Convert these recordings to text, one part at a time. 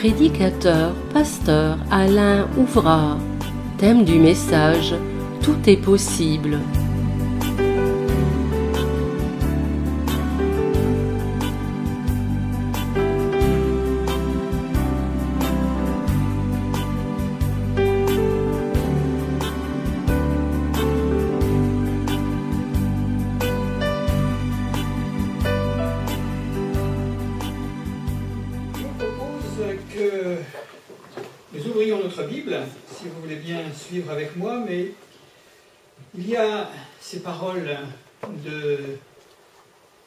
Prédicateur, pasteur Alain Ouvrard. Thème du message: tout est possible. Que nous ouvrions notre Bible, si vous voulez bien suivre avec moi, mais il y a ces paroles de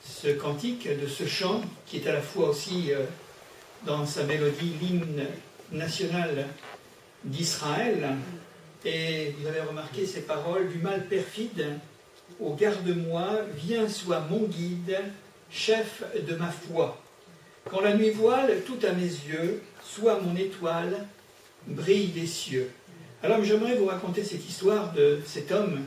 ce cantique, de ce chant, qui est à la fois aussi dans sa mélodie l'hymne national d'Israël, et vous avez remarqué ces paroles: du mal perfide, ô garde-moi, viens, sois mon guide, chef de ma foi. Quand la nuit voile tout à mes yeux, sois mon étoile, brille des cieux. Alors j'aimerais vous raconter cette histoire de cet homme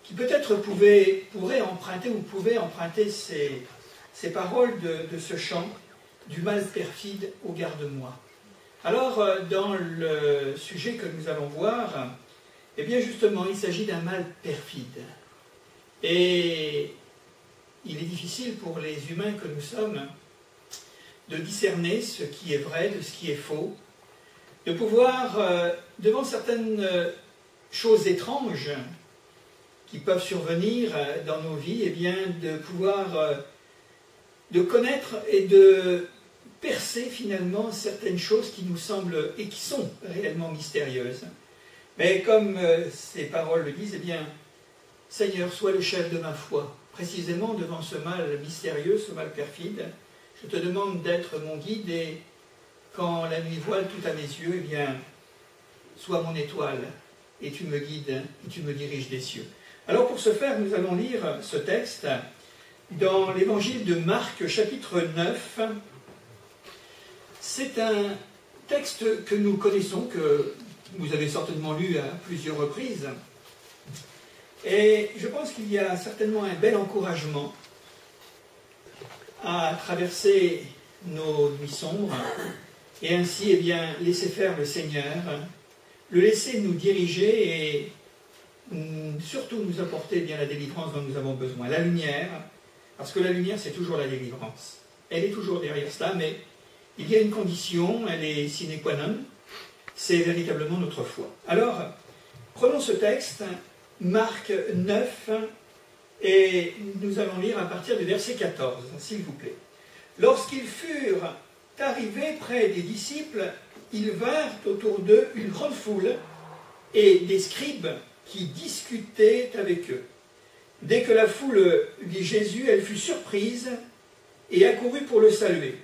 qui peut-être pourrait emprunter ou pouvait emprunter ces paroles de ce chant: du mal perfide, ô garde-moi. Alors dans le sujet que nous allons voir, eh bien justement il s'agit d'un mal perfide. Et il est difficile pour les humains que nous sommes de discerner ce qui est vrai de ce qui est faux, de pouvoir, devant certaines choses étranges qui peuvent survenir dans nos vies, eh bien, de pouvoir de connaître et de percer finalement certaines choses qui nous semblent et qui sont réellement mystérieuses. Mais comme ces paroles le disent, eh bien, Seigneur, sois le chef de ma foi, précisément devant ce mal mystérieux, ce mal perfide. Je te demande d'être mon guide, et quand la nuit voile tout à mes yeux, eh bien, sois mon étoile, et tu me guides, et tu me diriges des cieux. Alors pour ce faire, nous allons lire ce texte dans l'évangile de Marc, chapitre 9. C'est un texte que nous connaissons, que vous avez certainement lu à plusieurs reprises, et je pense qu'il y a certainement un bel encouragement à traverser nos nuits sombres, et ainsi, eh bien, laisser faire le Seigneur, le laisser nous diriger et surtout nous apporter, eh bien, la délivrance dont nous avons besoin, la lumière, parce que la lumière, c'est toujours la délivrance. Elle est toujours derrière cela, mais il y a une condition, elle est sine qua non, c'est véritablement notre foi. Alors, prenons ce texte, Marc 9, et nous allons lire à partir du verset 14, s'il vous plaît. Lorsqu'ils furent arrivés près des disciples, ils vinrent autour d'eux une grande foule et des scribes qui discutaient avec eux. Dès que la foule vit Jésus, elle fut surprise et accourut pour le saluer.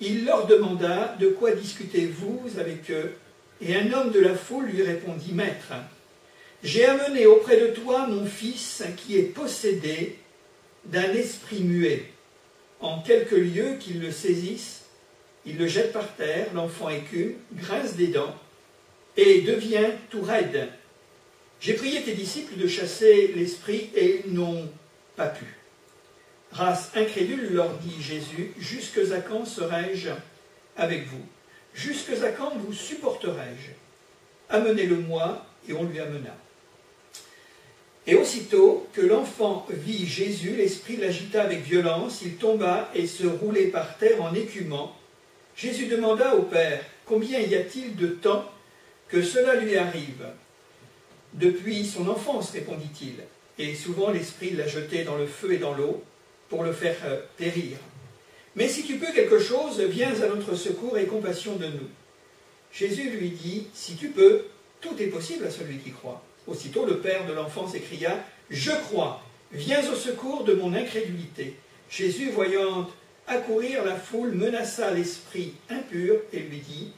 Il leur demanda: de quoi discutez-vous avec eux? Et un homme de la foule lui répondit: Maître, j'ai amené auprès de toi mon fils qui est possédé d'un esprit muet. En quelques lieux qu'il le saisisse, il le jette par terre, l'enfant écume, grince des dents et devient tout raide. J'ai prié tes disciples de chasser l'esprit et ils n'ont pas pu. Race incrédule, leur dit Jésus, jusque à quand serai-je avec vous? Jusque à quand vous supporterai-je? Amenez-le-moi. Et on lui amena. Et aussitôt que l'enfant vit Jésus, l'esprit l'agita avec violence, il tomba et se roulait par terre en écumant. Jésus demanda au Père: combien y a-t-il de temps que cela lui arrive? Depuis son enfance, répondit-il, et souvent l'esprit l'a jeté dans le feu et dans l'eau pour le faire périr. Mais si tu peux quelque chose, viens à notre secours et compassion de nous. Jésus lui dit: si tu peux, tout est possible à celui qui croit. Aussitôt le père de l'enfant s'écria: je crois, viens au secours de mon incrédulité. Jésus, voyant accourir la foule, menaça l'esprit impur et lui dit: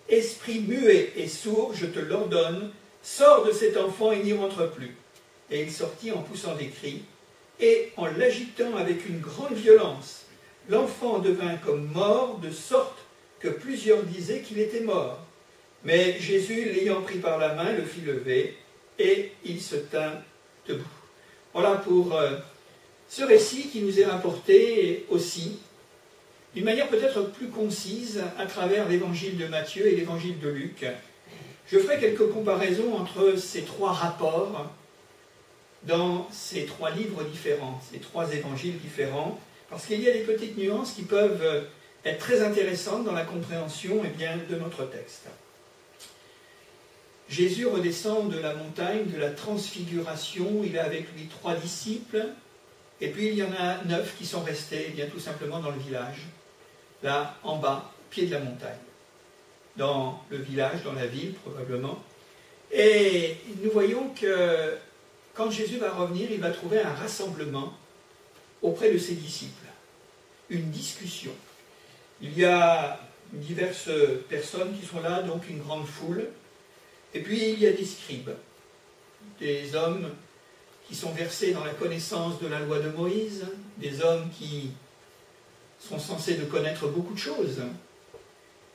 esprit muet et sourd, je te l'ordonne, sors de cet enfant et n'y rentre plus. Et il sortit en poussant des cris, et en l'agitant avec une grande violence. L'enfant devint comme mort, de sorte que plusieurs disaient qu'il était mort. Mais Jésus, l'ayant pris par la main, le fit lever, et il se tint debout. Voilà pour ce récit qui nous est rapporté aussi d'une manière peut-être plus concise à travers l'évangile de Matthieu et l'évangile de Luc. Je ferai quelques comparaisons entre ces trois rapports dans ces trois livres différents, ces trois évangiles différents, parce qu'il y a des petites nuances qui peuvent être très intéressantes dans la compréhension de notre texte. Jésus redescend de la montagne de la transfiguration, il a avec lui 3 disciples, et puis il y en a 9 qui sont restés tout simplement dans le village, là en bas, au pied de la montagne, dans le village, dans la ville probablement. Et nous voyons que quand Jésus va revenir, il va trouver un rassemblement auprès de ses disciples, une discussion. Il y a diverses personnes qui sont là, donc une grande foule, et puis il y a des scribes, des hommes qui sont versés dans la connaissance de la loi de Moïse, des hommes qui sont censés de connaître beaucoup de choses,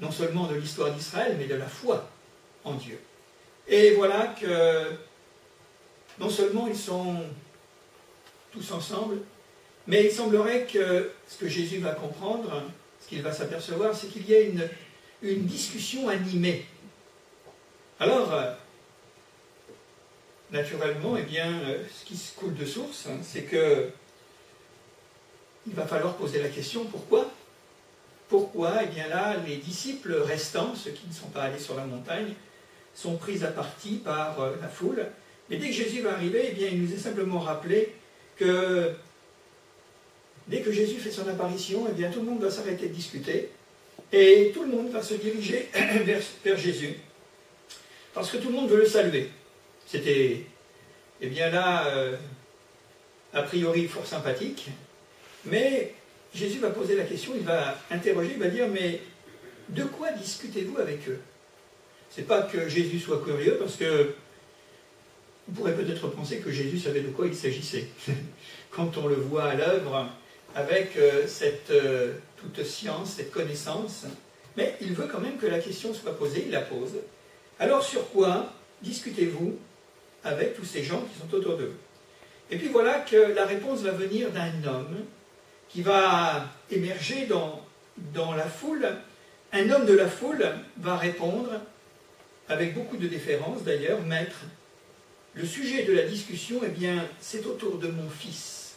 non seulement de l'histoire d'Israël, mais de la foi en Dieu. Et voilà que non seulement ils sont tous ensemble, mais il semblerait que ce que Jésus va comprendre, ce qu'il va s'apercevoir, c'est qu'il y a une discussion animée. Alors, naturellement, ce qui se coule de source, c'est que il va falloir poser la question, pourquoi ? Pourquoi, là, les disciples restants, ceux qui ne sont pas allés sur la montagne, sont pris à partie par la foule. Mais dès que Jésus va arriver, il nous est simplement rappelé que dès que Jésus fait son apparition, tout le monde va s'arrêter de discuter et tout le monde va se diriger vers Jésus. Parce que tout le monde veut le saluer. C'était, a priori fort sympathique, mais Jésus va poser la question, il va interroger, il va dire, mais de quoi discutez-vous avec eux? C'est pas que Jésus soit curieux, parce que on pourrait peut-être penser que Jésus savait de quoi il s'agissait, quand on le voit à l'œuvre, avec cette toute science, cette connaissance, mais il veut quand même que la question soit posée, il la pose. Alors sur quoi discutez-vous avec tous ces gens qui sont autour de vous? Et puis voilà que la réponse va venir d'un homme qui va émerger dans la foule. Un homme de la foule va répondre, avec beaucoup de déférence d'ailleurs, maître, le sujet de la discussion, c'est autour de mon fils,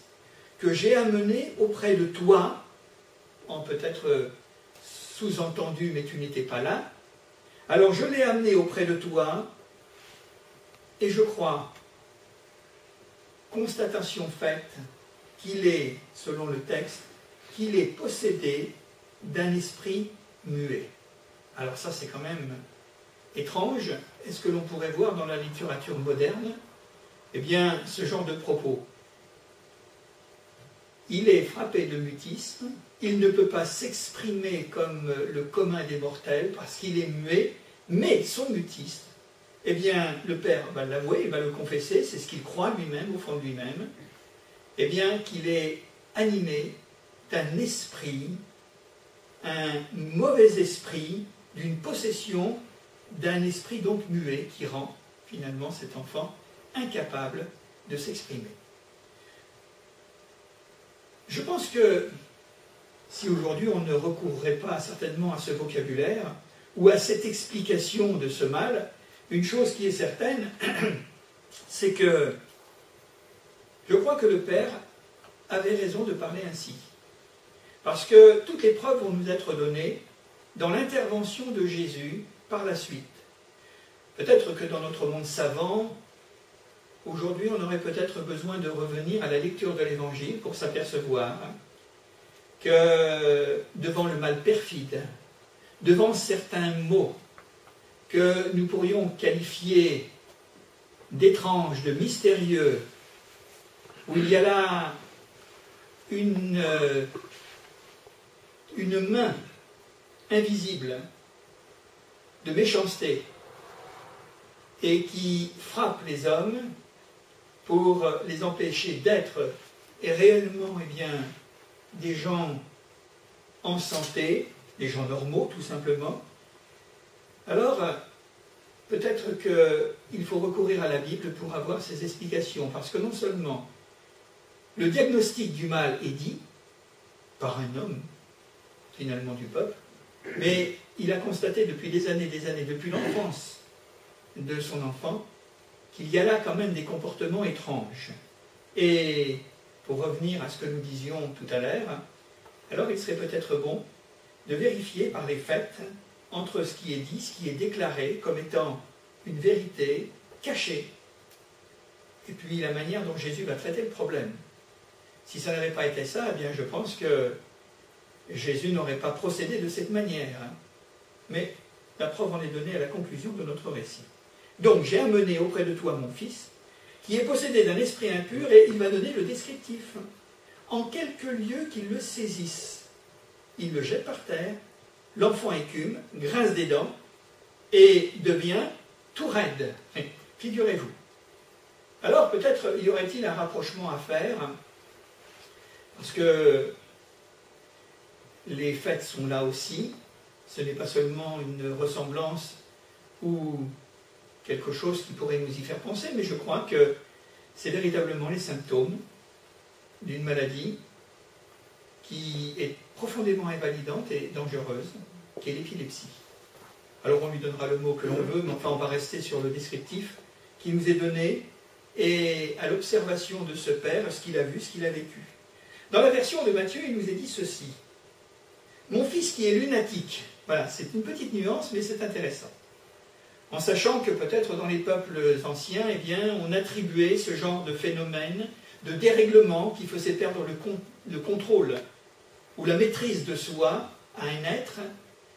que j'ai amené auprès de toi, en peut-être sous-entendu, mais tu n'étais pas là. Alors je l'ai amené auprès de toi, et je crois, constatation faite, qu'il est, selon le texte, qu'il est possédé d'un esprit muet. Alors ça, c'est quand même étrange. Est-ce que l'on pourrait voir dans la littérature moderne, ce genre de propos? Il est frappé de mutisme, il ne peut pas s'exprimer comme le commun des mortels parce qu'il est muet, mais son mutisme, le Père va l'avouer, il va le confesser, c'est ce qu'il croit lui-même, au fond de lui-même, qu'il est animé d'un esprit, un mauvais esprit, d'une possession d'un esprit donc muet qui rend finalement cet enfant incapable de s'exprimer. Je pense que si aujourd'hui on ne recourrait pas certainement à ce vocabulaire ou à cette explication de ce mal, une chose qui est certaine, c'est que je crois que le Père avait raison de parler ainsi. Parce que toutes les preuves vont nous être données dans l'intervention de Jésus par la suite. Peut-être que dans notre monde savant, aujourd'hui on aurait peut-être besoin de revenir à la lecture de l'Évangile pour s'apercevoir que devant le mal perfide, devant certains mots que nous pourrions qualifier d'étranges, de mystérieux, où il y a là une main invisible de méchanceté et qui frappe les hommes pour les empêcher d'être et réellement des gens en santé, des gens normaux tout simplement, alors peut-être qu'il faut recourir à la Bible pour avoir ces explications, parce que non seulement le diagnostic du mal est dit par un homme, finalement du peuple, mais il a constaté depuis des années, depuis l'enfance de son enfant, qu'il y a là quand même des comportements étranges. Et pour revenir à ce que nous disions tout à l'heure, alors il serait peut-être bon de vérifier par les faits entre ce qui est dit, ce qui est déclaré comme étant une vérité cachée, et puis la manière dont Jésus va traiter le problème. Si ça n'avait pas été ça, eh bien je pense que Jésus n'aurait pas procédé de cette manière. Mais la preuve en est donnée à la conclusion de notre récit. Donc j'ai amené auprès de toi mon fils, qui est possédé d'un esprit impur, et il va donner le descriptif. En quelque lieu qu'il le saisisse, il le jette par terre, l'enfant écume, grince des dents, et devient tout raide. Figurez-vous. Alors peut-être y aurait-il un rapprochement à faire, parce que les faits sont là aussi, ce n'est pas seulement une ressemblance ou quelque chose qui pourrait nous y faire penser, mais je crois que c'est véritablement les symptômes d'une maladie qui est profondément invalidante et dangereuse, qui est l'épilepsie. Alors on lui donnera le mot que l'on veut, mais enfin on va rester sur le descriptif qui nous est donné et à l'observation de ce père, ce qu'il a vu, ce qu'il a vécu. Dans la version de Matthieu, il nous est dit ceci. Mon fils qui est lunatique. Voilà, c'est une petite nuance, mais c'est intéressant. En sachant que peut-être dans les peuples anciens, eh bien, on attribuait ce genre de phénomène, de dérèglement qui faisait perdre le contrôle ou la maîtrise de soi à un être,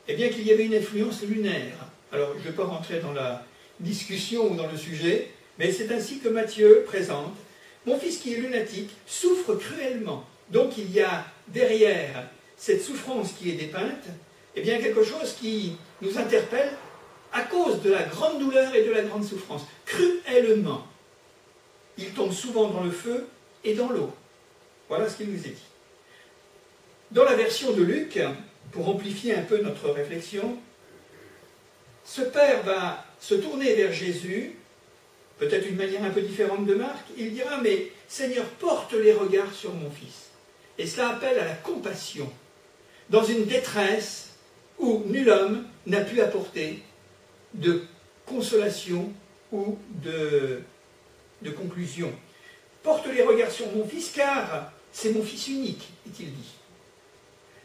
eh bien qu'il y avait une influence lunaire. Alors, je ne vais pas rentrer dans la discussion ou dans le sujet, mais c'est ainsi que Matthieu présente. Mon fils qui est lunatique souffre cruellement. Donc il y a derrière cette souffrance qui est dépeinte, eh bien quelque chose qui nous interpelle à cause de la grande douleur et de la grande souffrance. Cruellement. Il tombe souvent dans le feu et dans l'eau. Voilà ce qu'il nous est dit. Dans la version de Luc, pour amplifier un peu notre réflexion, ce père va se tourner vers Jésus, peut-être d'une manière un peu différente de Marc, il dira « Mais Seigneur, porte les regards sur mon fils ». Et cela appelle à la compassion, dans une détresse où nul homme n'a pu apporter de consolation ou de conclusion. Porte les regards sur mon fils, car c'est mon fils unique, est-il dit.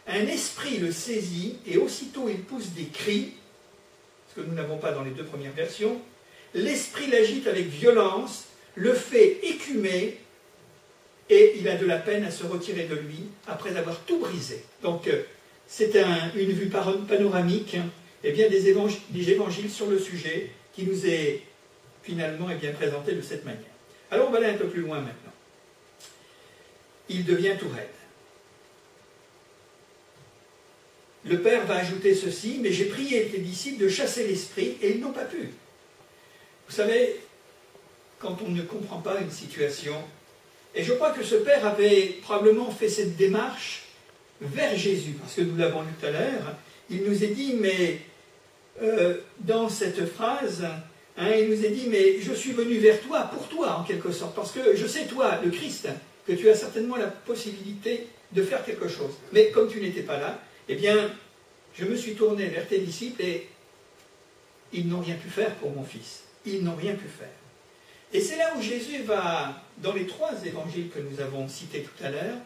Un esprit le saisit, et aussitôt il pousse des cris, ce que nous n'avons pas dans les deux premières versions. L'esprit l'agite avec violence, le fait écumer, et il a de la peine à se retirer de lui après avoir tout brisé. Donc c'est une vue panoramique eh bien, des évangiles sur le sujet qui nous est finalement eh bien, présenté de cette manière. Alors on va aller un peu plus loin maintenant. Il devient tout raide. Le Père va ajouter ceci, mais j'ai prié tes disciples de chasser l'esprit et ils n'ont pas pu. Vous savez, quand on ne comprend pas une situation, et je crois que ce Père avait probablement fait cette démarche vers Jésus, parce que nous l'avons lu tout à l'heure, il nous est dit, mais dans cette phrase, il nous est dit, mais je suis venu vers toi, pour toi en quelque sorte, parce que je sais, toi, le Christ, que tu as certainement la possibilité de faire quelque chose. Mais comme tu n'étais pas là, eh bien, je me suis tourné vers tes disciples et ils n'ont rien pu faire pour mon fils. Ils n'ont rien pu faire. Et c'est là où Jésus va, dans les trois évangiles que nous avons cités tout à l'heure,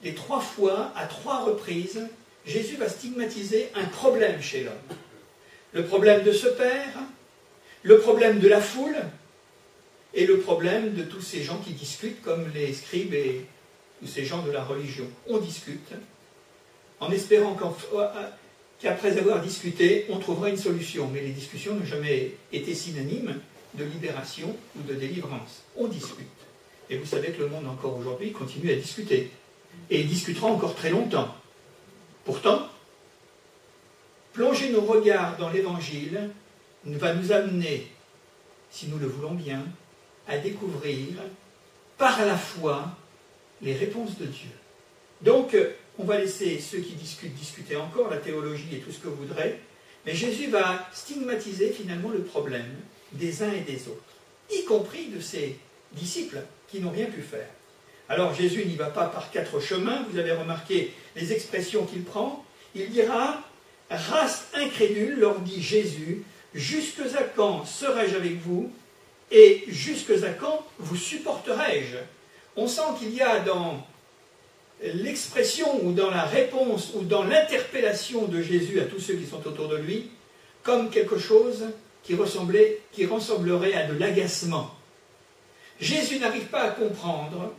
les 3 fois, à 3 reprises, Jésus va stigmatiser un problème chez l'homme. Le problème de ce père, le problème de la foule, et le problème de tous ces gens qui discutent, comme les scribes et tous ces gens de la religion. On discute, en espérant qu'après avoir discuté, on trouvera une solution. Mais les discussions n'ont jamais été synonymes de libération ou de délivrance. On discute. Et vous savez que le monde encore aujourd'hui continue à discuter. Et il discutera encore très longtemps. Pourtant, plonger nos regards dans l'Évangile va nous amener, si nous le voulons bien, à découvrir par la foi les réponses de Dieu. Donc, on va laisser ceux qui discutent discuter encore, la théologie et tout ce que vous voudrez, mais Jésus va stigmatiser finalement le problème des uns et des autres, y compris de ses disciples qui n'ont rien pu faire. Alors Jésus n'y va pas par 4 chemins, vous avez remarqué les expressions qu'il prend, il dira « Race incrédule, leur dit Jésus, jusque à quand serai-je avec vous et jusque à quand vous supporterai-je » On sent qu'il y a dans l'expression ou dans la réponse ou dans l'interpellation de Jésus à tous ceux qui sont autour de lui comme quelque chose qui ressemblerait à de l'agacement. Jésus n'arrive pas à comprendre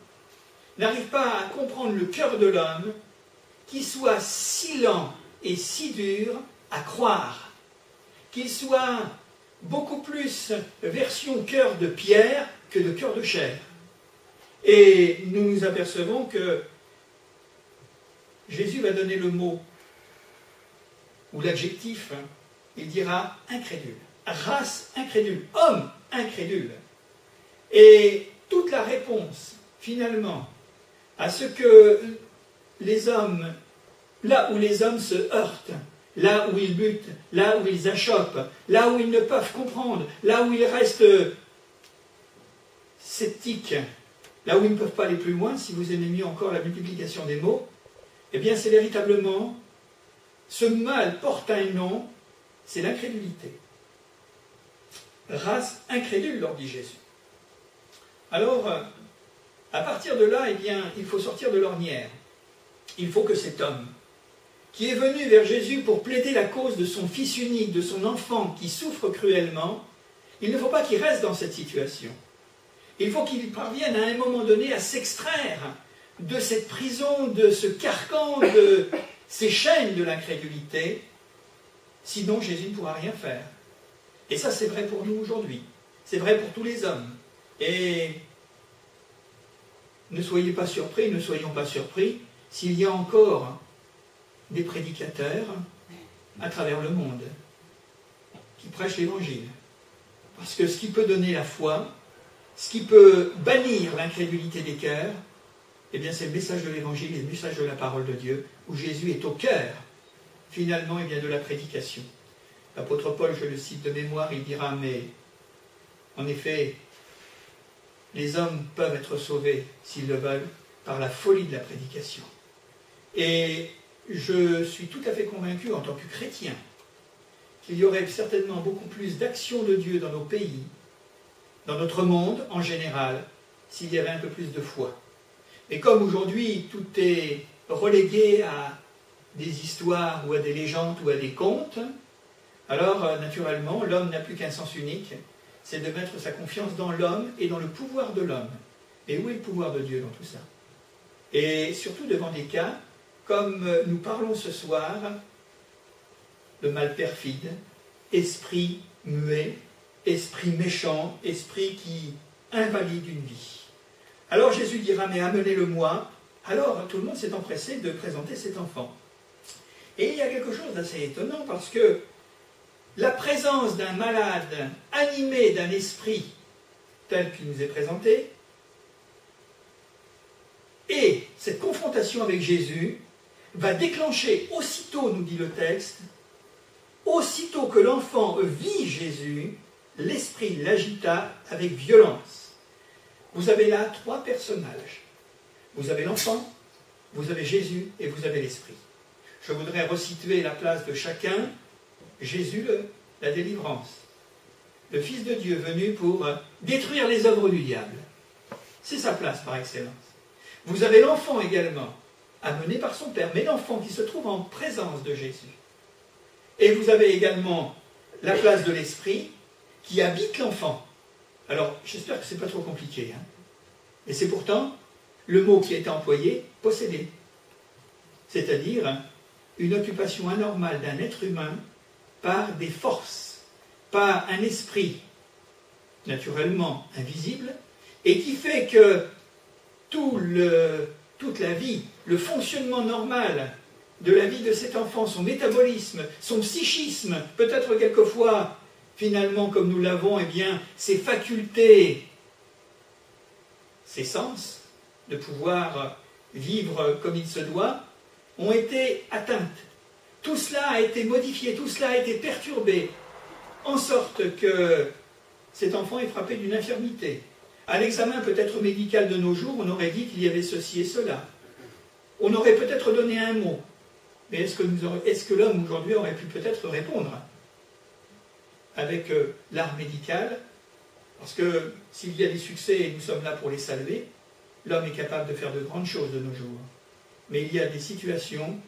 le cœur de l'homme qui soit si lent et si dur à croire, qu'il soit beaucoup plus version cœur de pierre que de cœur de chair. Et nous nous apercevons que Jésus va donner le mot ou l'adjectif, il dira incrédule, race incrédule, homme incrédule. Et toute la réponse, finalement, à ce que les hommes, là où les hommes se heurtent, là où ils butent, là où ils achoppent, là où ils ne peuvent comprendre, là où ils restent sceptiques, là où ils ne peuvent pas aller plus loin, si vous aimez mieux encore la multiplication des mots, eh bien c'est véritablement, ce mal porte un nom, c'est l'incrédulité. Race incrédule, leur dit Jésus. Alors, à partir de là, eh bien, il faut sortir de l'ornière. Il faut que cet homme, qui est venu vers Jésus pour plaider la cause de son fils unique, de son enfant qui souffre cruellement, il ne faut pas qu'il reste dans cette situation. Il faut qu'il parvienne à un moment donné à s'extraire de cette prison, de ce carcan, de ces chaînes de l'incrédulité, sinon Jésus ne pourra rien faire. Et ça, c'est vrai pour nous aujourd'hui. C'est vrai pour tous les hommes. Et ne soyez pas surpris, ne soyons pas surpris, s'il y a encore des prédicateurs à travers le monde qui prêchent l'Évangile. Parce que ce qui peut donner la foi, ce qui peut bannir l'incrédulité des cœurs, eh bien c'est le message de l'Évangile et le message de la parole de Dieu, où Jésus est au cœur, finalement, eh bien, de la prédication. L'apôtre Paul, je le cite de mémoire, il dira, mais en effet, les hommes peuvent être sauvés, s'ils le veulent, par la folie de la prédication. Et je suis tout à fait convaincu, en tant que chrétien, qu'il y aurait certainement beaucoup plus d'action de Dieu dans nos pays, dans notre monde en général, s'il y avait un peu plus de foi. Et comme aujourd'hui, tout est relégué à des histoires ou à des légendes ou à des contes, alors naturellement, l'homme n'a plus qu'un sens unique, c'est de mettre sa confiance dans l'homme et dans le pouvoir de l'homme. Et où est le pouvoir de Dieu dans tout ça? Et surtout devant des cas, comme nous parlons ce soir, de mal perfide, esprit muet, esprit méchant, esprit qui invalide une vie. Alors Jésus dira, mais amenez-le-moi. Alors tout le monde s'est empressé de présenter cet enfant. Et il y a quelque chose d'assez étonnant, parce que la présence d'un malade animé d'un esprit tel qu'il nous est présenté, et cette confrontation avec Jésus va déclencher aussitôt, nous dit le texte, aussitôt que l'enfant vit Jésus, l'esprit l'agita avec violence. Vous avez là trois personnages. Vous avez l'enfant, vous avez Jésus et vous avez l'esprit. Je voudrais resituer la place de chacun. Jésus, la délivrance. Le Fils de Dieu venu pour détruire les œuvres du diable. C'est sa place par excellence. Vous avez l'enfant également, amené par son Père, mais l'enfant qui se trouve en présence de Jésus. Et vous avez également la place de l'Esprit qui habite l'enfant. Alors, j'espère que ce n'est pas trop compliqué. Et c'est pourtant le mot qui a été employé, posséder. C'est-à-dire une occupation anormale d'un être humain par des forces, par un esprit naturellement invisible, et qui fait que toute la vie, le fonctionnement normal de la vie de cet enfant, son métabolisme, son psychisme, peut-être quelquefois, finalement, comme nous l'avons, eh bien, ses facultés, ses sens, de pouvoir vivre comme il se doit, ont été atteintes. Tout cela a été modifié, tout cela a été perturbé, en sorte que cet enfant est frappé d'une infirmité. À l'examen peut-être médical de nos jours, on aurait dit qu'il y avait ceci et cela. On aurait peut-être donné un mot. Mais est-ce que l'homme aujourd'hui aurait pu peut-être répondre avec l'art médical? Parce que s'il y a des succès et nous sommes là pour les saluer, l'homme est capable de faire de grandes choses de nos jours. Mais il y a des situations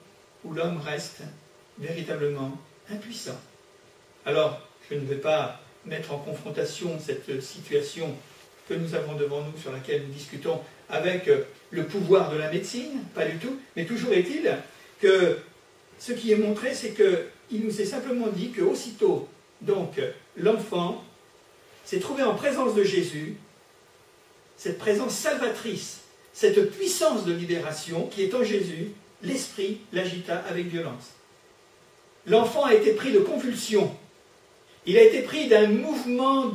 où l'homme reste véritablement impuissant. Alors, je ne vais pas mettre en confrontation cette situation que nous avons devant nous, sur laquelle nous discutons, avec le pouvoir de la médecine, pas du tout, mais toujours est-il que ce qui est montré, c'est qu'il nous est simplement dit qu'aussitôt, donc, l'enfant s'est trouvé en présence de Jésus, cette présence salvatrice, cette puissance de libération qui est en Jésus, l'esprit l'agita avec violence. L'enfant a été pris de convulsions, il a été pris d'un mouvement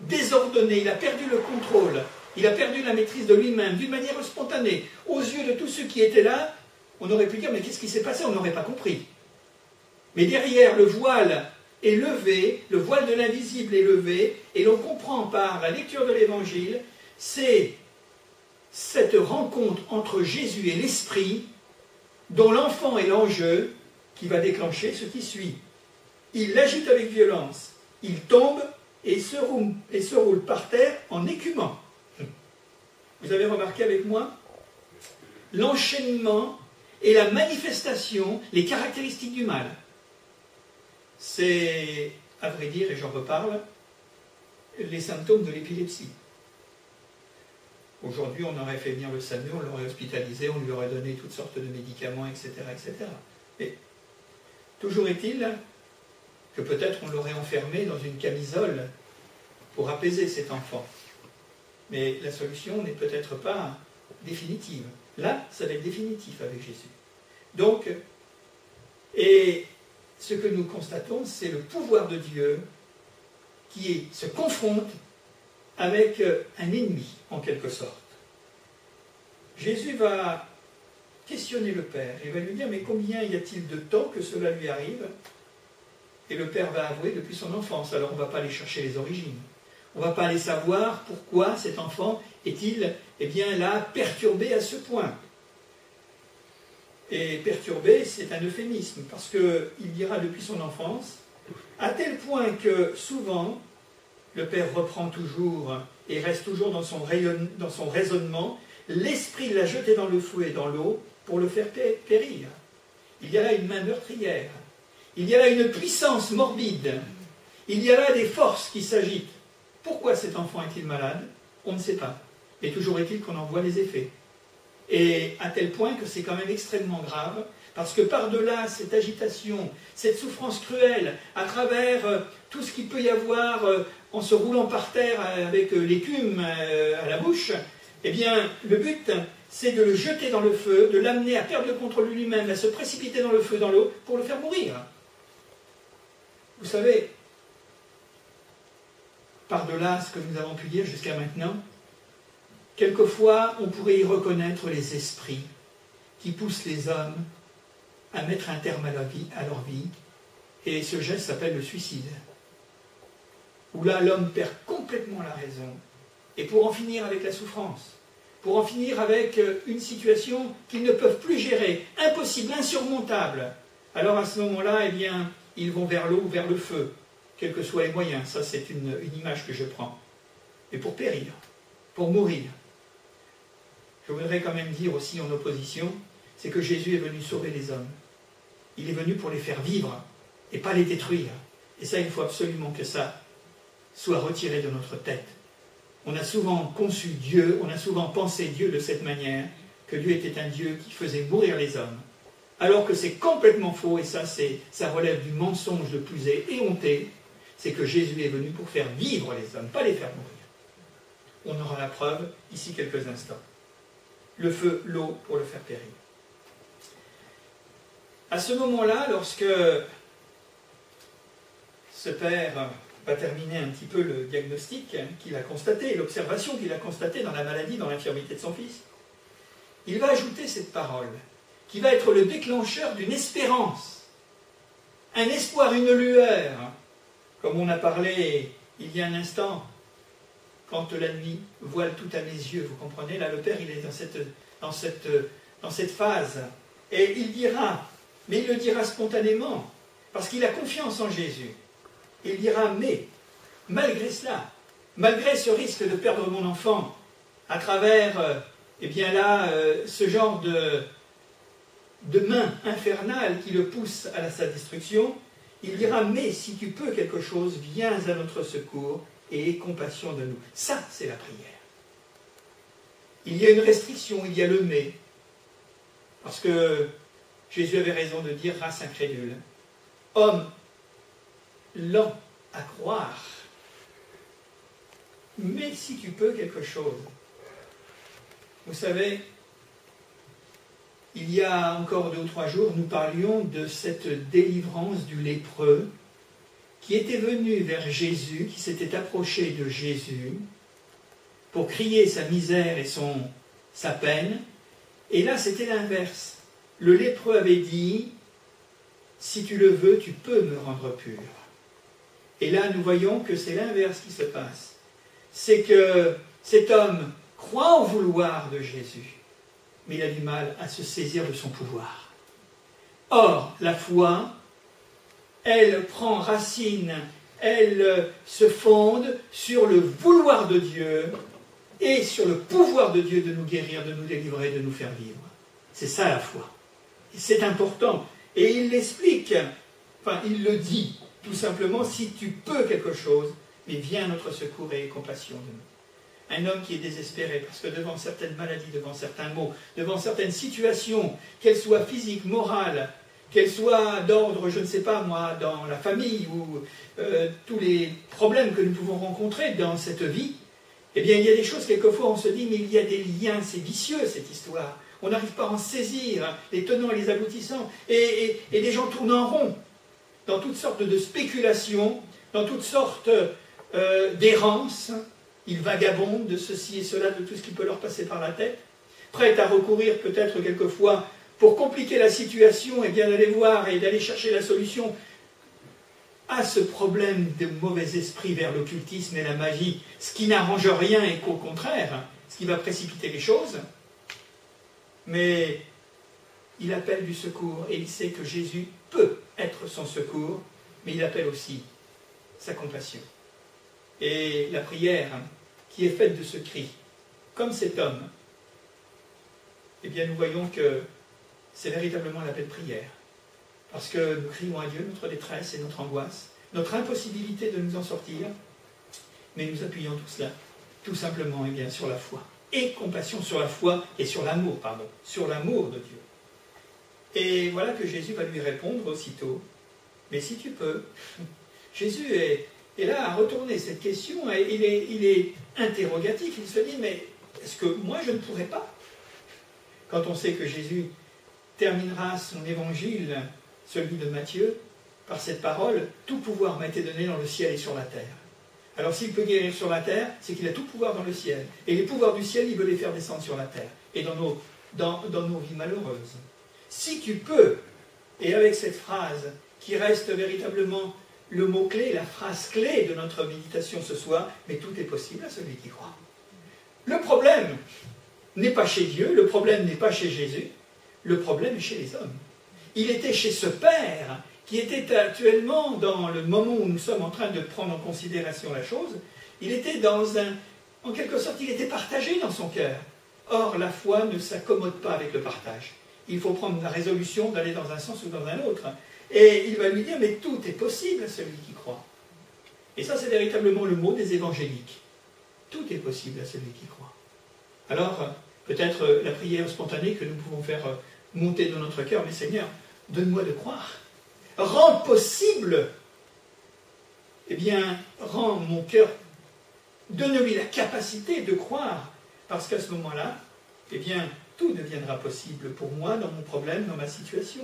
désordonné, il a perdu le contrôle, il a perdu la maîtrise de lui-même, d'une manière spontanée. Aux yeux de tous ceux qui étaient là, on aurait pu dire, mais qu'est-ce qui s'est passé? On n'aurait pas compris. Mais derrière, le voile est levé, le voile de l'invisible est levé, et l'on comprend par la lecture de l'Évangile, c'est cette rencontre entre Jésus et l'Esprit, dont l'enfant est l'enjeu, qui va déclencher ce qui suit. Il l'agite avec violence, il tombe et se roule par terre en écumant. Vous avez remarqué avec moi l'enchaînement et la manifestation, les caractéristiques du mal. C'est, à vrai dire, et j'en reparle, les symptômes de l'épilepsie. Aujourd'hui, on aurait fait venir le SAMU, on l'aurait hospitalisé, on lui aurait donné toutes sortes de médicaments, etc., etc. Mais toujours est-il que peut-être on l'aurait enfermé dans une camisole pour apaiser cet enfant. Mais la solution n'est peut-être pas définitive. Là, ça va être définitif avec Jésus. Donc, et ce que nous constatons, c'est le pouvoir de Dieu qui se confronte avec un ennemi, en quelque sorte. Jésus va questionner le Père. Il va lui dire, mais combien y a-t-il de temps que cela lui arrive? Et le Père va avouer depuis son enfance. Alors on ne va pas aller chercher les origines. On ne va pas aller savoir pourquoi cet enfant est-il, eh bien, là, perturbé à ce point. Et perturbé, c'est un euphémisme, parce qu'il dira depuis son enfance, à tel point que souvent, le Père reprend toujours et reste toujours dans son raisonnement, l'Esprit l'a jeté dans le feu et dans l'eau pour le faire périr. Il y a là une main meurtrière, il y a là une puissance morbide, il y a là des forces qui s'agitent. Pourquoi cet enfant est-il malade? On ne sait pas. Mais toujours est-il qu'on en voit les effets. Et à tel point que c'est quand même extrêmement grave, parce que par-delà cette agitation, cette souffrance cruelle, à travers tout ce qu'il peut y avoir en se roulant par terre avec l'écume à la bouche, eh bien, le but, c'est de le jeter dans le feu, de l'amener à perdre le contrôle de lui-même, à se précipiter dans le feu, dans l'eau, pour le faire mourir. Vous savez, par-delà ce que nous avons pu dire jusqu'à maintenant, quelquefois, on pourrait y reconnaître les esprits qui poussent les hommes à mettre un terme à leur vie, et ce geste s'appelle le suicide. Où là, l'homme perd complètement la raison, et pour en finir avec la souffrance, pour en finir avec une situation qu'ils ne peuvent plus gérer, impossible, insurmontable, alors à ce moment-là, eh bien, ils vont vers l'eau ou vers le feu, quels que soient les moyens. Ça, c'est une image que je prends. Mais pour périr, pour mourir. Je voudrais quand même dire aussi en opposition, c'est que Jésus est venu sauver les hommes. Il est venu pour les faire vivre et pas les détruire. Et ça, il faut absolument que ça soit retiré de notre tête. On a souvent conçu Dieu, on a souvent pensé Dieu de cette manière, que Dieu était un Dieu qui faisait mourir les hommes. Alors que c'est complètement faux, et ça relève du mensonge le plus éhonté, c'est que Jésus est venu pour faire vivre les hommes, pas les faire mourir. On aura la preuve ici quelques instants. Le feu, l'eau pour le faire périr. À ce moment-là, lorsque ce père va terminer un petit peu le diagnostic qu'il a constaté, l'observation qu'il a constatée dans la maladie, dans l'infirmité de son fils, il va ajouter cette parole, qui va être le déclencheur d'une espérance, un espoir, une lueur, comme on a parlé il y a un instant, quand la nuit voile tout à mes yeux, vous comprenez, là le Père il est dans cette phase Et il dira, mais il le dira spontanément, parce qu'il a confiance en Jésus. Il dira, mais, malgré cela, malgré ce risque de perdre mon enfant, à travers, ce genre de main infernale qui le pousse à sa destruction, il dira, mais si tu peux quelque chose, viens à notre secours et aie compassion de nous. Ça, c'est la prière. Il y a une restriction, il y a le mais. Parce que Jésus avait raison de dire, race incrédule. Homme lent à croire. Mais si tu peux quelque chose. Vous savez, il y a encore 2 ou 3 jours, nous parlions de cette délivrance du lépreux qui était venu vers Jésus, qui s'était approché de Jésus pour crier sa misère et sa peine. Et là, c'était l'inverse. Le lépreux avait dit, si tu le veux, tu peux me rendre pur. Et là, nous voyons que c'est l'inverse qui se passe. C'est que cet homme croit en vouloir de Jésus, mais il a du mal à se saisir de son pouvoir. Or, la foi, elle prend racine, elle se fonde sur le vouloir de Dieu et sur le pouvoir de Dieu de nous guérir, de nous délivrer, de nous faire vivre. C'est ça la foi. Et c'est important. Et il l'explique, enfin il le dit, tout simplement, si tu peux quelque chose, mais viens à notre secours et aie compassion de nous. Un homme qui est désespéré, parce que devant certaines maladies, devant certains maux, devant certaines situations, qu'elles soient physiques, morales, qu'elles soient d'ordre, je ne sais pas moi, dans la famille, ou tous les problèmes que nous pouvons rencontrer dans cette vie, eh bien il y a des choses, quelquefois on se dit, mais il y a des liens, c'est vicieux cette histoire. On n'arrive pas à en saisir, les tenants et les aboutissants, et des gens tournent en rond, dans toutes sortes de spéculations, dans toutes sortes d'errances. Ils vagabondent de ceci et cela, de tout ce qui peut leur passer par la tête, prêts à recourir peut-être quelquefois, pour compliquer la situation, et bien d'aller voir et d'aller chercher la solution à ce problème de mauvais esprit vers l'occultisme et la magie, ce qui n'arrange rien et qu'au contraire, ce qui va précipiter les choses. Mais il appelle du secours et il sait que Jésus peut être son secours, mais il appelle aussi sa compassion. Et la prière qui est faite de ce cri, comme cet homme, eh bien nous voyons que c'est véritablement l'appel de prière. Parce que nous crions à Dieu notre détresse et notre angoisse, notre impossibilité de nous en sortir, mais nous appuyons tout cela, tout simplement eh bien, sur la foi. Et compassion sur la foi et sur l'amour, sur l'amour de Dieu. Et voilà que Jésus va lui répondre aussitôt, mais si tu peux. Jésus est là à retourner cette question, et il est interrogatif, il se dit, mais est-ce que moi je ne pourrais pas? Quand on sait que Jésus terminera son évangile, celui de Matthieu, par cette parole, tout pouvoir m'a été donné dans le ciel et sur la terre. Alors s'il peut guérir sur la terre, c'est qu'il a tout pouvoir dans le ciel. Et les pouvoirs du ciel, il veut les faire descendre sur la terre, et dans nos vies malheureuses. Si tu peux, et avec cette phrase qui reste véritablement le mot-clé, la phrase clé de notre méditation ce soir, mais tout est possible à celui qui croit. Le problème n'est pas chez Dieu, le problème n'est pas chez Jésus, le problème est chez les hommes. Il était chez ce Père qui était actuellement, dans le moment où nous sommes en train de prendre en considération la chose, il était en quelque sorte, il était partagé dans son cœur. Or, la foi ne s'accommode pas avec le partage. Il faut prendre la résolution d'aller dans un sens ou dans un autre. Et il va lui dire, mais tout est possible à celui qui croit. Et ça, c'est véritablement le mot des évangéliques. Tout est possible à celui qui croit. Alors, peut-être la prière spontanée que nous pouvons faire monter dans notre cœur, mais Seigneur, donne-moi de croire. Rends possible, eh bien, rends mon cœur, donne-lui la capacité de croire, parce qu'à ce moment-là, eh bien, tout deviendra possible pour moi, dans mon problème, dans ma situation.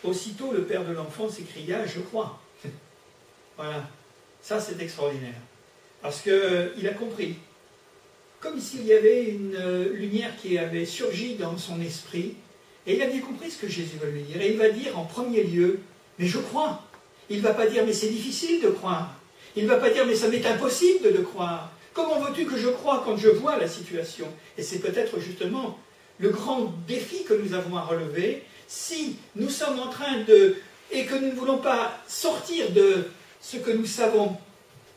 Aussitôt, le père de l'enfant s'écria, je crois. Voilà, ça c'est extraordinaire, parce qu'il a compris, comme s'il y avait une lumière qui avait surgi dans son esprit, et il a bien compris ce que Jésus va lui dire. Et il va dire en premier lieu, mais je crois. Il ne va pas dire, mais c'est difficile de croire. Il ne va pas dire, mais ça m'est impossible de croire. Comment veux-tu que je croie quand je vois la situation? Et c'est peut-être justement le grand défi que nous avons à relever, si nous sommes en train de... et que nous ne voulons pas sortir de ce que nous savons.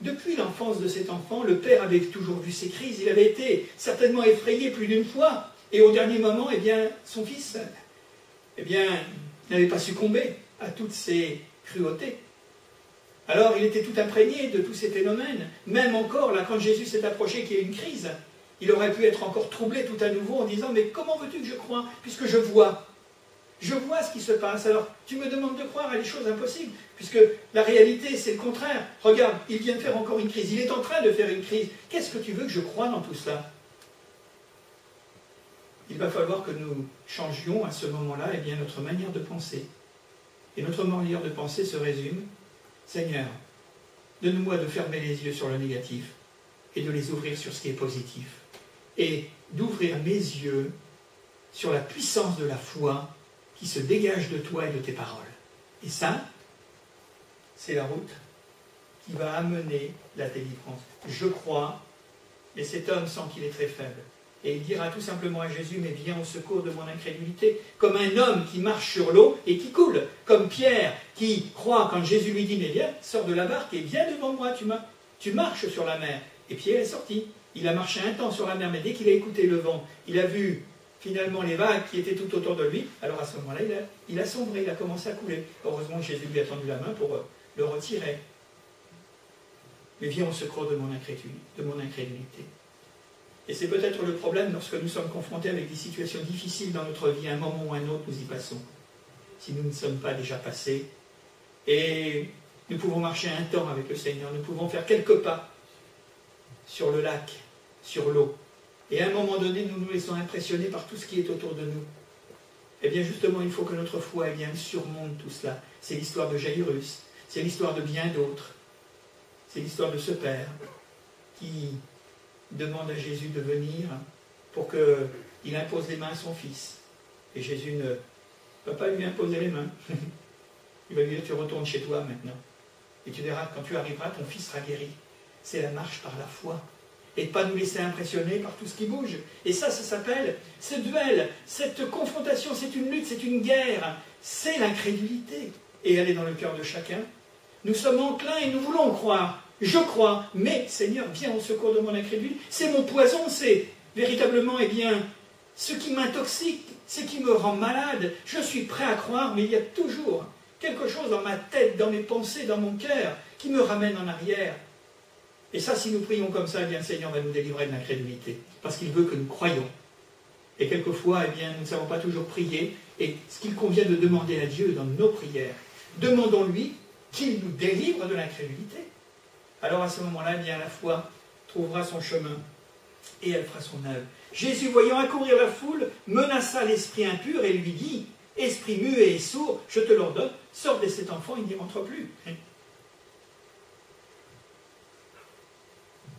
Depuis l'enfance de cet enfant, le père avait toujours vu ces crises, il avait été certainement effrayé plus d'une fois, et au dernier moment, eh bien, son fils n'avait pas succombé à toutes ces cruautés. Alors il était tout imprégné de tous ces phénomènes. Même encore, là, quand Jésus s'est approché qu'il y ait une crise, il aurait pu être encore troublé tout à nouveau en disant « Mais comment veux-tu que je croie, puisque je vois ce qui se passe. Alors tu me demandes de croire à des choses impossibles, puisque la réalité c'est le contraire. Regarde, il vient de faire encore une crise, il est en train de faire une crise. Qu'est-ce que tu veux que je croie dans tout cela ?» Il va falloir que nous changions à ce moment-là notre manière de penser. Et notre manière de penser se résume: Seigneur, donne-moi de fermer les yeux sur le négatif et de les ouvrir sur ce qui est positif. Et d'ouvrir mes yeux sur la puissance de la foi qui se dégage de toi et de tes paroles. Et ça, c'est la route qui va amener la délivrance. Je crois, mais cet homme sent qu'il est très faible. Et il dira tout simplement à Jésus: mais viens au secours de mon incrédulité. Comme un homme qui marche sur l'eau et qui coule. Comme Pierre qui croit quand Jésus lui dit: mais viens, sors de la barque et viens devant moi, tu marches sur la mer. Et Pierre est sorti. Il a marché un temps sur la mer, mais dès qu'il a écouté le vent, il a vu finalement les vagues qui étaient tout autour de lui. Alors à ce moment-là, il a sombré, il a commencé à couler. Heureusement que Jésus lui a tendu la main pour le retirer. Mais viens au secours de mon incrédulité. Et c'est peut-être le problème lorsque nous sommes confrontés avec des situations difficiles dans notre vie, à un moment ou à un autre, nous y passons. Si nous ne sommes pas déjà passés, et nous pouvons marcher un temps avec le Seigneur, nous pouvons faire quelques pas sur le lac, sur l'eau, et à un moment donné, nous nous laissons impressionner par tout ce qui est autour de nous. Eh bien justement, il faut que notre foi surmonte tout cela. C'est l'histoire de Jairus, c'est l'histoire de bien d'autres, c'est l'histoire de ce père qui demande à Jésus de venir pour qu'il impose les mains à son fils. Et Jésus ne va pas lui imposer les mains. Il va lui dire: tu retournes chez toi maintenant. Et tu verras, quand tu arriveras, ton fils sera guéri. C'est la marche par la foi. Et de ne pas nous laisser impressionner par tout ce qui bouge. Et ça s'appelle, ce duel, cette confrontation, c'est une lutte, c'est une guerre. C'est l'incrédulité. Et elle est dans le cœur de chacun. Nous sommes enclins et nous voulons croire. Je crois, mais Seigneur, viens au secours de mon incrédulité. C'est mon poison, c'est véritablement ce qui m'intoxique, ce qui me rend malade. Je suis prêt à croire, mais il y a toujours quelque chose dans ma tête, dans mes pensées, dans mon cœur, qui me ramène en arrière. Et ça, si nous prions comme ça, le Seigneur va nous délivrer de l'incrédulité, parce qu'il veut que nous croyions. Et quelquefois, nous ne savons pas toujours prier, et ce qu'il convient de demander à Dieu dans nos prières, demandons-lui qu'il nous délivre de l'incrédulité. Alors à ce moment-là, la foi trouvera son chemin et elle fera son œuvre. Jésus, voyant accourir la foule, menaça l'esprit impur et lui dit: esprit muet et sourd, je te l'ordonne, sors de cet enfant, il n'y rentre plus.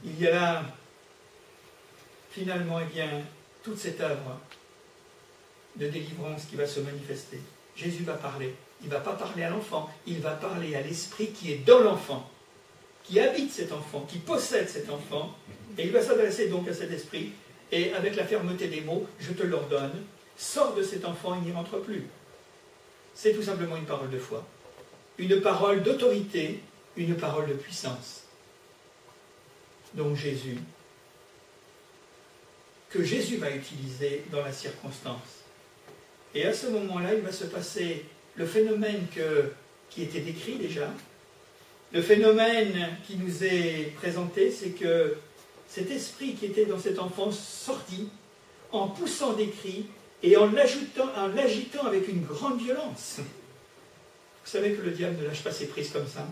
Il y a là, finalement, toute cette œuvre de délivrance qui va se manifester. Jésus va parler. Il ne va pas parler à l'enfant, il va parler à l'esprit qui est dans l'enfant, qui habite cet enfant, qui possède cet enfant, et il va s'adresser donc à cet esprit, et avec la fermeté des mots: je te l'ordonne, sors de cet enfant, il n'y rentre plus. C'est tout simplement une parole de foi, une parole d'autorité, une parole de puissance. Donc que Jésus va utiliser dans la circonstance. Et à ce moment-là, il va se passer le phénomène qui était décrit déjà. Le phénomène qui nous est présenté, c'est que cet esprit qui était dans cet enfant sortit en poussant des cris et en l'agitant avec une grande violence. Vous savez que le diable ne lâche pas ses prises comme ça.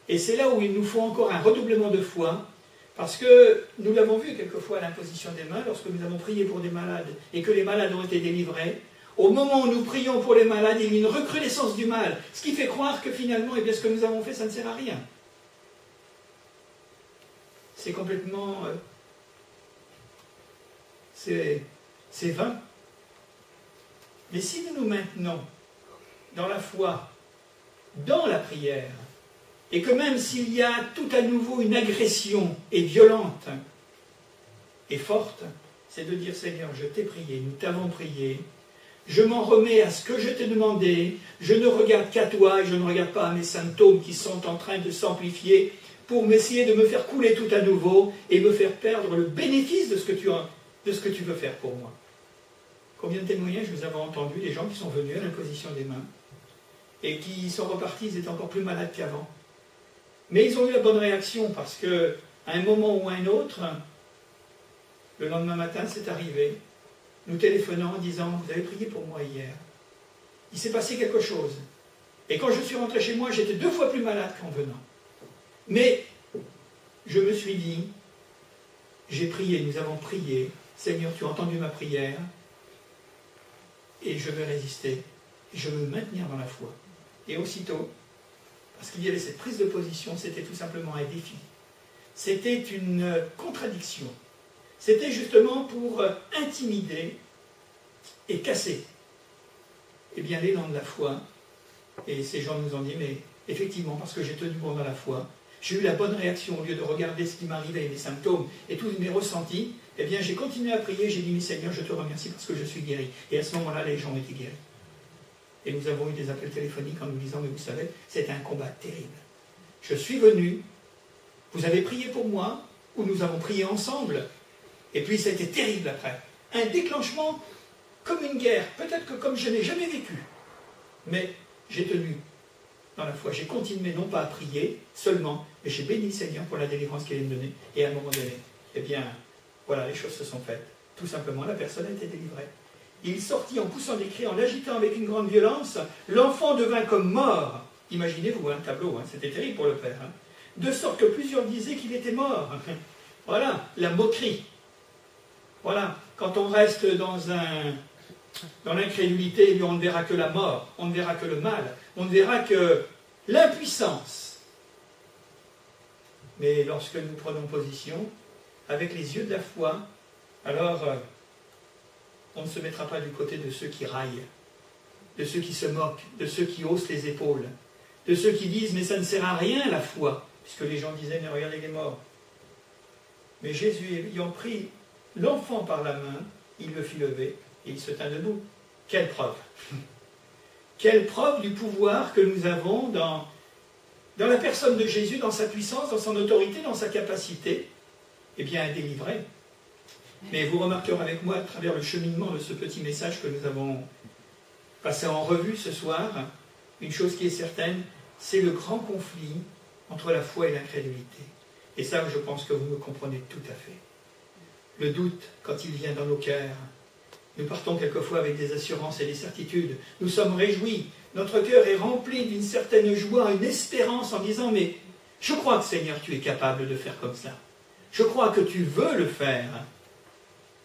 Et c'est là où il nous faut encore un redoublement de foi, parce que nous l'avons vu quelquefois à l'imposition des mains, lorsque nous avons prié pour des malades et que les malades ont été délivrés. Au moment où nous prions pour les malades, il y a une recrudescence du mal, ce qui fait croire que finalement, ce que nous avons fait, ça ne sert à rien. C'est complètement... c'est vain. Mais si nous nous maintenons dans la foi, dans la prière, et que même s'il y a tout à nouveau une agression et violente et forte, c'est de dire, Seigneur, je t'ai prié, nous t'avons prié, je m'en remets à ce que je t'ai demandé, je ne regarde qu'à toi et je ne regarde pas à mes symptômes qui sont en train de s'amplifier pour m'essayer de me faire couler tout à nouveau et me faire perdre le bénéfice de ce que tu veux faire pour moi. Combien de témoignages vous avez entendus, des gens qui sont venus à l'imposition des mains et qui sont repartis, ils étaient encore plus malades qu'avant. Mais ils ont eu la bonne réaction parce que, à un moment ou à un autre, le lendemain matin, c'est arrivé. Nous téléphonons en disant, vous avez prié pour moi hier. Il s'est passé quelque chose. Et quand je suis rentré chez moi, j'étais 2 fois plus malade qu'en venant. Mais je me suis dit, j'ai prié, nous avons prié. Seigneur, tu as entendu ma prière. Et je vais résister. Je veux me maintenir dans la foi. Et aussitôt, parce qu'il y avait cette prise de position, c'était tout simplement un défi. C'était une contradiction. C'était justement pour intimider et casser eh bien, l'élan de la foi. Et ces gens nous ont dit, mais effectivement, parce que j'ai tenu bon dans la foi, j'ai eu la bonne réaction au lieu de regarder ce qui m'arrivait, mes symptômes et tous mes ressentis, eh bien j'ai continué à prier, j'ai dit, mais Seigneur, je te remercie parce que je suis guéri. Et à ce moment-là, les gens étaient guéris. Et nous avons eu des appels téléphoniques en nous disant, mais vous savez, c'était un combat terrible. Je suis venu, vous avez prié pour moi, ou nous avons prié ensemble, et puis ça a été terrible après. Un déclenchement comme une guerre, peut-être que comme je n'ai jamais vécu. Mais j'ai tenu dans la foi, j'ai continué non pas à prier seulement, mais j'ai béni le Seigneur pour la délivrance qu'il allait me donner. Et à un moment donné, eh bien, voilà, les choses se sont faites. Tout simplement, la personne a été délivrée. Il sortit en poussant des cris, en l'agitant avec une grande violence. L'enfant devint comme mort. Imaginez-vous un tableau, c'était terrible pour le père. De sorte que plusieurs disaient qu'il était mort. Voilà, la moquerie. Voilà, quand on reste dans l'incrédulité, on ne verra que la mort, on ne verra que le mal, on ne verra que l'impuissance. Mais lorsque nous prenons position, avec les yeux de la foi, alors on ne se mettra pas du côté de ceux qui raillent, de ceux qui se moquent, de ceux qui haussent les épaules, de ceux qui disent « mais ça ne sert à rien la foi », puisque les gens disaient « mais regardez les morts ». Mais Jésus ayant pris l'enfant par la main, il le fit lever et il se tint debout. Quelle preuve! Quelle preuve du pouvoir que nous avons dans la personne de Jésus, dans sa puissance, dans son autorité, dans sa capacité, eh bien, à délivrer. Mais vous remarquerez avec moi, à travers le cheminement de ce petit message que nous avons passé en revue ce soir, une chose qui est certaine, c'est le grand conflit entre la foi et l'incrédulité. Et ça, je pense que vous me comprenez tout à fait. Le doute, quand il vient dans nos cœurs, nous partons quelquefois avec des assurances et des certitudes. Nous sommes réjouis. Notre cœur est rempli d'une certaine joie, une espérance en disant « mais je crois que Seigneur, tu es capable de faire comme ça. Je crois que tu veux le faire.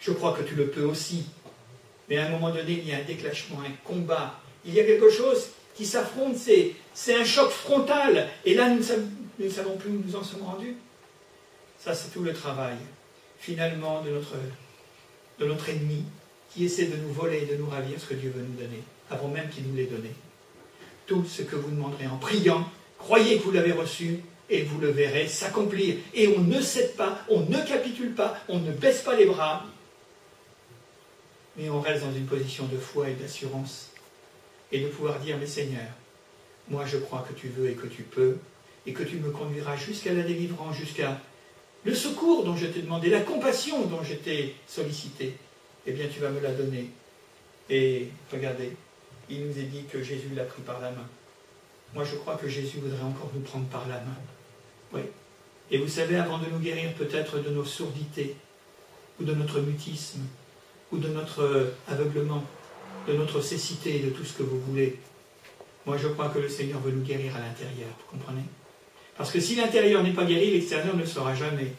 Je crois que tu le peux aussi. » Mais à un moment donné, il y a un déclenchement, un combat. Il y a quelque chose qui s'affronte, c'est un choc frontal. Et là, nous ne savons plus où nous en sommes rendus. Ça, c'est tout le travail, finalement, de notre ennemi, qui essaie de nous voler et de nous ravir ce que Dieu veut nous donner, avant même qu'il nous l'ait donné. Tout ce que vous demanderez en priant, croyez que vous l'avez reçu, et vous le verrez s'accomplir. Et on ne cède pas, on ne capitule pas, on ne baisse pas les bras, mais on reste dans une position de foi et d'assurance, et de pouvoir dire, mais Seigneur, moi je crois que tu veux et que tu peux, et que tu me conduiras jusqu'à la délivrance, jusqu'à le secours dont je t'ai demandé, la compassion dont je t'ai sollicité, eh bien tu vas me la donner. Et regardez, il nous est dit que Jésus l'a pris par la main. Moi je crois que Jésus voudrait encore nous prendre par la main. Oui. Et vous savez, avant de nous guérir peut-être de nos sourdités, ou de notre mutisme, ou de notre aveuglement, de notre cécité, de tout ce que vous voulez, moi je crois que le Seigneur veut nous guérir à l'intérieur, vous comprenez? Parce que si l'intérieur n'est pas guéri, l'extérieur ne le sera jamais.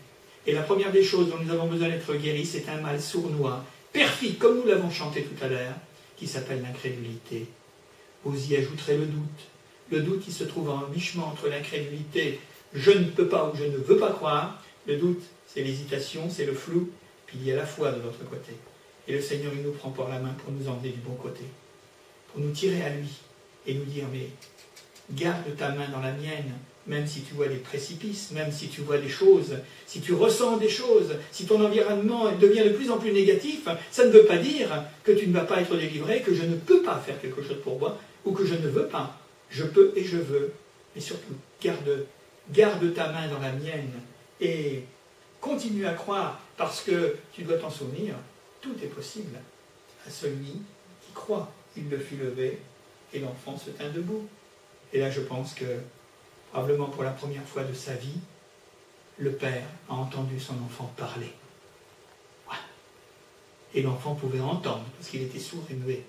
Et la première des choses dont nous avons besoin d'être guéris, c'est un mal sournois, perfide, comme nous l'avons chanté tout à l'heure, qui s'appelle l'incrédulité. Vous y ajouterez le doute qui se trouve en mi-chemin entre l'incrédulité, je ne peux pas ou je ne veux pas croire. Le doute, c'est l'hésitation, c'est le flou, puis il y a la foi de l'autre côté. Et le Seigneur, il nous prend par la main pour nous emmener du bon côté, pour nous tirer à lui et nous dire, mais garde ta main dans la mienne, même si tu vois des précipices, même si tu vois des choses, si tu ressens des choses, si ton environnement devient de plus en plus négatif, ça ne veut pas dire que tu ne vas pas être délivré, que je ne peux pas faire quelque chose pour moi, ou que je ne veux pas. Je peux et je veux. Mais surtout, garde ta main dans la mienne et continue à croire, parce que tu dois t'en souvenir, tout est possible à celui qui croit. Il le fit lever et l'enfant se tint debout. Et là, je pense que, probablement pour la première fois de sa vie, le père a entendu son enfant parler. Ouais. Et l'enfant pouvait entendre, parce qu'il était sourd et muet,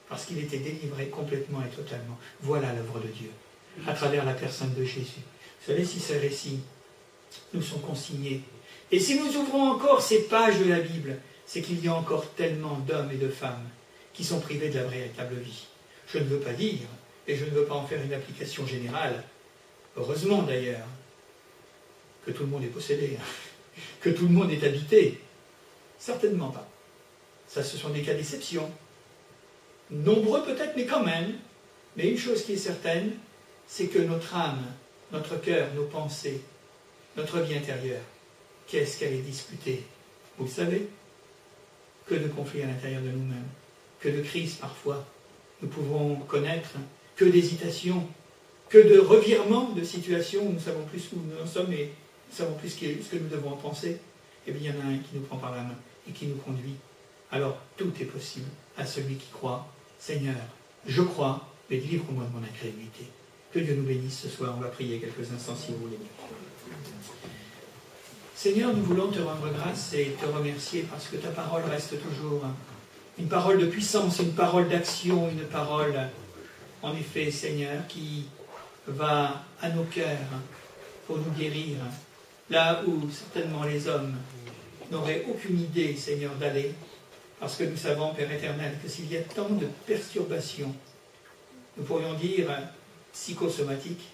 parce qu'il était délivré complètement et totalement. Voilà l'œuvre de Dieu, à travers la personne de Jésus. Vous savez, si ces récits nous sont consignés, et si nous ouvrons encore ces pages de la Bible, c'est qu'il y a encore tellement d'hommes et de femmes qui sont privés de la véritable vie. Je ne veux pas dire, et je ne veux pas en faire une application générale, heureusement d'ailleurs, que tout le monde est possédé, que tout le monde est habité. Certainement pas. Ça, ce sont des cas d'exception. Nombreux peut-être, mais quand même. Mais une chose qui est certaine, c'est que notre âme, notre cœur, nos pensées, notre vie intérieure, qu'est-ce qu'elle est disputée? Vous le savez? Que de conflits à l'intérieur de nous-mêmes, que de crises parfois. Nous pouvons connaître que d'hésitation, que de revirements de situations où nous savons plus où nous en sommes et nous savons plus ce que nous devons en penser. Et bien il y en a un qui nous prend par la main et qui nous conduit. Alors tout est possible à celui qui croit. Seigneur, je crois, mais délivre-moi de mon incrédulité. Que Dieu nous bénisse ce soir. On va prier quelques instants si vous voulez. Seigneur, nous voulons te rendre grâce et te remercier parce que ta parole reste toujours une parole de puissance, une parole d'action, une parole, en effet, Seigneur, qui va à nos cœurs pour nous guérir. Là où certainement les hommes n'auraient aucune idée, Seigneur, d'aller, parce que nous savons, Père éternel, que s'il y a tant de perturbations, nous pourrions dire psychosomatiques,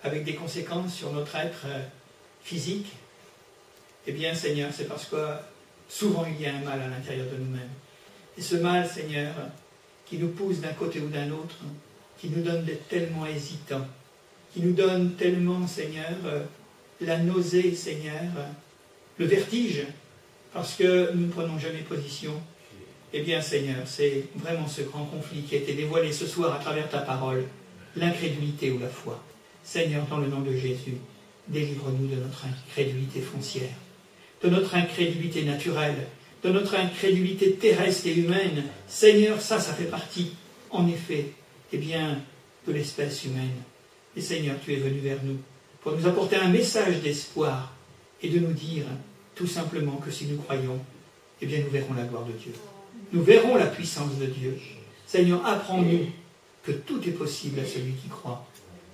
avec des conséquences sur notre être physique, eh bien, Seigneur, c'est parce que souvent il y a un mal à l'intérieur de nous-mêmes. Et ce mal, Seigneur, qui nous pousse d'un côté ou d'un autre, qui nous donne d'être tellement hésitants, qui nous donne tellement, Seigneur, la nausée, Seigneur, le vertige, parce que nous ne prenons jamais position. Eh bien, Seigneur, c'est vraiment ce grand conflit qui a été dévoilé ce soir à travers ta parole, l'incrédulité ou la foi. Seigneur, dans le nom de Jésus, délivre-nous de notre incrédulité foncière, de notre incrédulité naturelle, de notre incrédulité terrestre et humaine. Seigneur, ça fait partie, en effet, eh bien, de l'espèce humaine. Et Seigneur, tu es venu vers nous pour nous apporter un message d'espoir et de nous dire tout simplement que si nous croyons, eh bien, nous verrons la gloire de Dieu. Nous verrons la puissance de Dieu. Seigneur, apprends-nous que tout est possible à celui qui croit.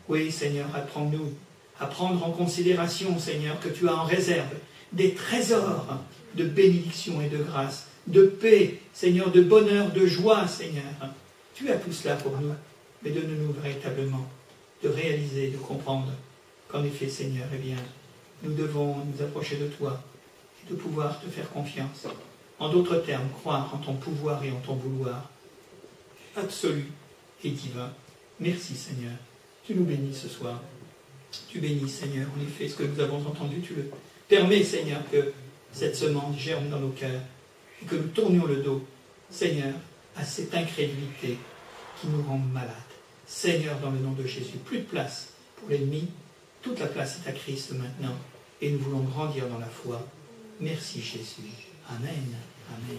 Oui, Seigneur, apprends-nous à prendre en considération, Seigneur, que tu as en réserve des trésors de bénédiction et de grâce, de paix, Seigneur, de bonheur, de joie, Seigneur. Tu as tout cela pour nous, mais donne-nous véritablement de réaliser, de comprendre qu'en effet, Seigneur, eh bien, nous devons nous approcher de toi et de pouvoir te faire confiance. En d'autres termes, croire en ton pouvoir et en ton vouloir absolu et divin. Merci, Seigneur. Tu nous bénis ce soir. Tu bénis, Seigneur, en effet, ce que nous avons entendu. Tu le permets, Seigneur, que cette semence germe dans nos cœurs et que nous tournions le dos, Seigneur, à cette incrédulité qui nous rend malades. Seigneur, dans le nom de Jésus, plus de place pour l'ennemi. Toute la place est à Christ maintenant et nous voulons grandir dans la foi. Merci, Jésus. Amen. Amen.